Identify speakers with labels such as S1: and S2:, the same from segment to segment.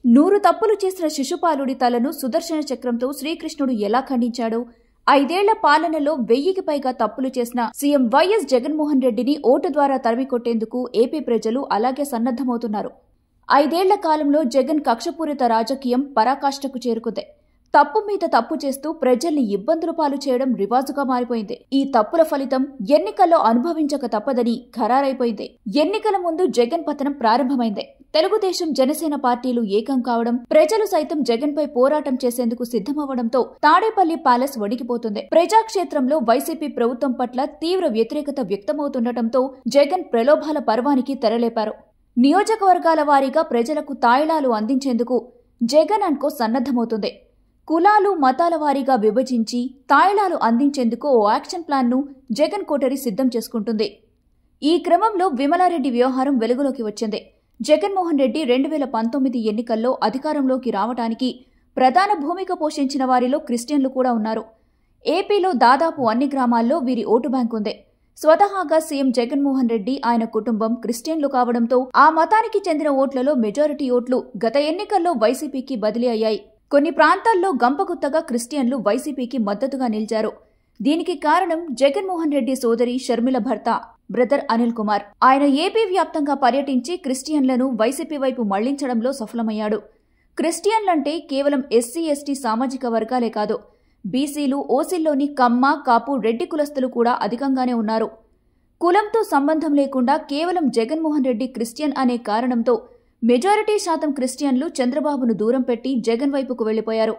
S1: 100 తప్పులు చేసిన శిశుపాలుడి తలను సుదర్శన చక్రంతో శ్రీకృష్ణుడు ఎలా ఖండించాడో, 5 ఏళ్ల పాలనలో 1000కి పైగా తప్పులు చేసిన సీఎం వైఎస్ జగన్మోహన్ రెడ్డిని ఓటు ద్వారా తరిమికొట్టేందుకు ఏపీ ప్రజలు అలాగే సన్నద్ధమవుతున్నారు. 5 ఏళ్ల కాలంలో జగన్ కక్షపూరిత రాజకీయం పరాకాష్ఠకు చేరుకుంది. తప్పు మీద తప్పు చేస్తూ ప్రజల్ని ఇబ్బందుల పాలు చేయడం రివాజుగా మారిపోయింది. ఈ తప్పుల ఫలితం ఎన్నికల్లో అనుభవించక తప్పదని ఖరారైపోయింది. ఎన్నికల ముందు జగన్ పతనం ప్రారంభమైంది. తెలుగుదేశం, జనసేన పార్టీలు ఏకం కావడం, ప్రజలు సైతం జగన్ పై పోరాటం చేసేందుకు సిద్ధమవడంతో తాడేపల్లి ప్యాలెస్ వణికిపోతుంది. ప్రజాక్షేత్రంలో వైసీపీ ప్రభుత్వం పట్ల తీవ్ర వ్యతిరేకత వ్యక్తమవుతుండటంతో జగన్ ప్రలోభాల పర్వానికి తెరలేపారు. నియోజకవర్గాల వారీగా ప్రజలకు తాయిలాలు అందించేందుకు జగన్ అండ్ కో సన్నద్ధమవుతుంది. కులాలు, మతాల వారీగా విభజించి తాయిలాలు అందించేందుకు ఓ యాక్షన్ ప్లాన్ను జగన్ కోటరీ సిద్ధం చేసుకుంటుంది. ఈ క్రమంలో విమలారెడ్డి వ్యవహారం వెలుగులోకి వచ్చింది. జగన్మోహన్ రెడ్డి 2019 ఎన్నికల్లో అధికారంలోకి రావడానికి ప్రధాన భూమిక పోషించిన వారిలో క్రిస్టియన్లు కూడా ఉన్నారు. ఏపీలో దాదాపు అన్ని గ్రామాల్లో వీరి ఓటు బ్యాంక్ ఉంది. స్వతహాగా సీఎం జగన్మోహన్ రెడ్డి, ఆయన కుటుంబం క్రిస్టియన్లు కావడంతో ఆ మతానికి చెందిన ఓట్లలో మెజారిటీ ఓట్లు గత ఎన్నికల్లో వైసీపీకి బదిలీ అయ్యాయి. కొన్ని ప్రాంతాల్లో గంపగుత్తగా క్రిస్టియన్లు వైసీపీకి మద్దతుగా నిలిచారు. దీనికి కారణం జగన్మోహన్ రెడ్డి సోదరి షర్మిల భర్త బ్రదర్ అనిల్ కుమార్. ఆయన ఏపీ వ్యాప్తంగా పర్యటించి క్రిస్టియన్లను వైసీపీ వైపు మళ్లించడంలో సఫలమయ్యాడు. క్రిస్టియన్లంటే కేవలం ఎస్సీ, ఎస్టీ సామాజిక వర్గాలే కాదు, బీసీలు, ఓసీల్లోని కమ్మ, కాపు, రెడ్డి కులస్తులు కూడా అధికంగానే ఉన్నారు. కులంతో సంబంధం లేకుండా కేవలం జగన్మోహన్ రెడ్డి క్రిస్టియన్ అనే కారణంతో మెజారిటీ శాతం క్రిస్టియన్లు చంద్రబాబును దూరం పెట్టి జగన్ వైపుకు వెళ్లిపోయారు.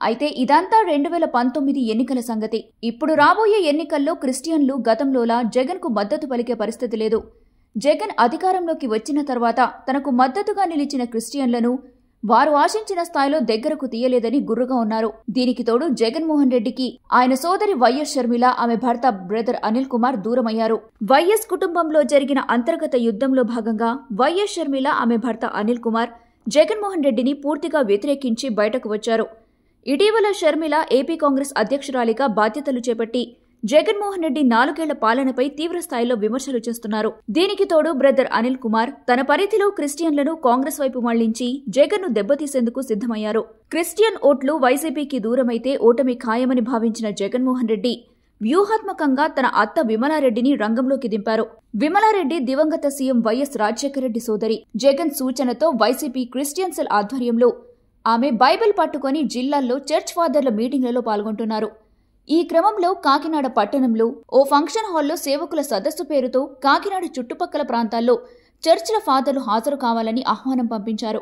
S1: అయితే ఇదంతా 2019 ఎన్నికల సంగతి. ఇప్పుడు రాబోయే ఎన్నికల్లో క్రిస్టియన్లు గతంలోలా జగన్కు మద్దతు పలికే పరిస్థితి లేదు. జగన్ అధికారంలోకి వచ్చిన తర్వాత తనకు మద్దతుగా నిలిచిన క్రిస్టియన్లను వారు ఆశించిన స్థాయిలో దగ్గరకు తీయలేదని గుర్రుగా ఉన్నారు. దీనికి తోడు జగన్మోహన్ రెడ్డికి ఆయన సోదరి వైఎస్ షర్మిల, ఆమె భర్త బ్రదర్ అనిల్ కుమార్ దూరమయ్యారు. వైఎస్ కుటుంబంలో జరిగిన అంతర్గత యుద్ధంలో భాగంగా వైఎస్ షర్మిల, ఆమె భర్త అనిల్ కుమార్ జగన్మోహన్ రెడ్డిని పూర్తిగా వ్యతిరేకించి బయటకు వచ్చారు. ఇటీవల షర్మిల ఏపీ కాంగ్రెస్ అధ్యక్షురాలిగా బాధ్యతలు చేపట్టి జగన్మోహన్ రెడ్డి 4 ఏళ్ల పాలనపై తీవ్ర స్థాయిలో విమర్శలు చేస్తున్నారు. దీనికి తోడు బ్రదర్ అనిల్ కుమార్ తన పరిధిలో క్రిస్టియన్లను కాంగ్రెస్ వైపు మళ్లించి జగన్ను దెబ్బతీసేందుకు సిద్ధమయ్యారు. క్రిస్టియన్ ఓట్లు వైసీపీకి దూరమైతే ఓటమి ఖాయమని భావించిన జగన్మోహన్ రెడ్డి వ్యూహాత్మకంగా తన అత్త విమలారెడ్డిని రంగంలోకి దింపారు. విమలారెడ్డి దివంగత సీఎం వైఎస్ రాజశేఖర రెడ్డి సోదరి. జగన్ సూచనతో వైసీపీ క్రిస్టియన్ సెల్ ఆధ్వర్యంలో ఆమె బైబిల్ పట్టుకుని జిల్లాల్లో చర్చ్ ఫాదర్ల మీటింగ్లలో పాల్గొంటున్నారు. ఈ క్రమంలో కాకినాడ పట్టణంలో ఓ ఫంక్షన్ హాల్లో సేవకుల సదస్సు పేరుతో కాకినాడ చుట్టుపక్కల ప్రాంతాల్లో చర్చిల ఫాదర్లు హాజరు కావాలని ఆహ్వానం పంపించారు.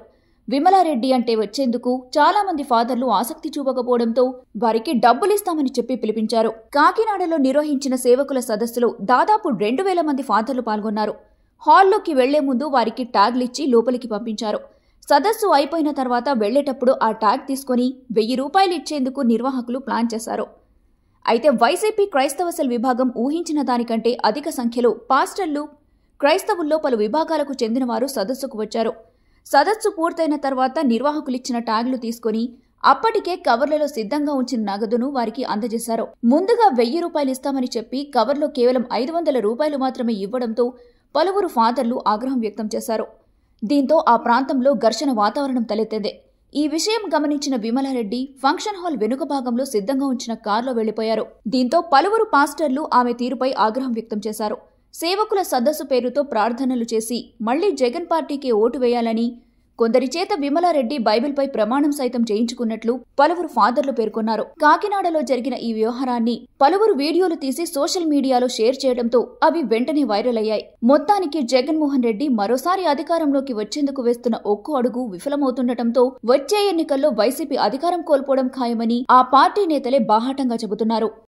S1: విమలారెడ్డి అంటే వచ్చేందుకు చాలా మంది ఫాదర్లు ఆసక్తి చూపకపోవడంతో వారికి డబ్బులిస్తామని చెప్పి పిలిపించారు. కాకినాడలో నిర్వహించిన సేవకుల సదస్సులో దాదాపు 2000 మంది ఫాదర్లు పాల్గొన్నారు. హాల్లోకి వెళ్లే ముందు వారికి ట్యాగ్లిచ్చి లోపలికి పంపించారు. సదస్సు అయిపోయిన తర్వాత వెళ్లేటప్పుడు ఆ ట్యాగ్ తీసుకుని 1000 రూపాయలు ఇచ్చేందుకు నిర్వాహకులు ప్లాన్ చేశారు. అయితే వైసీపీ క్రైస్తవ సెల్ విభాగం ఊహించిన దానికంటే అధిక సంఖ్యలో పాస్టర్లు, క్రైస్తవుల్లో పలు విభాగాలకు చెందినవారు సదస్సుకు వచ్చారు. సదస్సు పూర్తయిన తర్వాత నిర్వాహకులిచ్చిన ట్యాగ్లు తీసుకుని అప్పటికే కవర్లలో సిద్ధంగా ఉంచిన నగదును వారికి అందజేశారు. ముందుగా 1000 రూపాయలు ఇస్తామని చెప్పి కవర్లో కేవలం 500 రూపాయలు మాత్రమే ఇవ్వడంతో పలువురు ఫాదర్లు ఆగ్రహం వ్యక్తం చేశారు. దీంతో ఆ ప్రాంతంలో ఘర్షణ వాతావరణం తలెత్తింది. ఈ విషయం గమనించిన విమలారెడ్డి ఫంక్షన్ హాల్ వెనుక భాగంలో సిద్ధంగా ఉంచిన కారులో వెళ్లిపోయారు. దీంతో పలువురు పాస్టర్లు ఆమె తీరుపై ఆగ్రహం వ్యక్తం చేశారు. సేవకుల సదస్సు పేరుతో ప్రార్థనలు చేసి మళ్లీ జగన్ పార్టీకే ఓటు వేయాలని కొందరి చేత విమలారెడ్డి బైబిల్పై ప్రమాణం సైతం చేయించుకున్నట్లు పలువురు ఫాదర్లు పేర్కొన్నారు. కాకినాడలో జరిగిన ఈ వ్యవహారాన్ని పలువురు వీడియోలు తీసి సోషల్ మీడియాలో షేర్ చేయడంతో అవి వెంటనే వైరల్ అయ్యాయి. మొత్తానికి జగన్మోహన్ రెడ్డి మరోసారి అధికారంలోకి వచ్చేందుకు వేస్తున్న ఒక్కో అడుగు విఫలమవుతుండటంతో వచ్చే ఎన్నికల్లో వైసీపీ అధికారం కోల్పోవడం ఖాయమని ఆ పార్టీ నేతలే బాహాటంగా చెబుతున్నారు.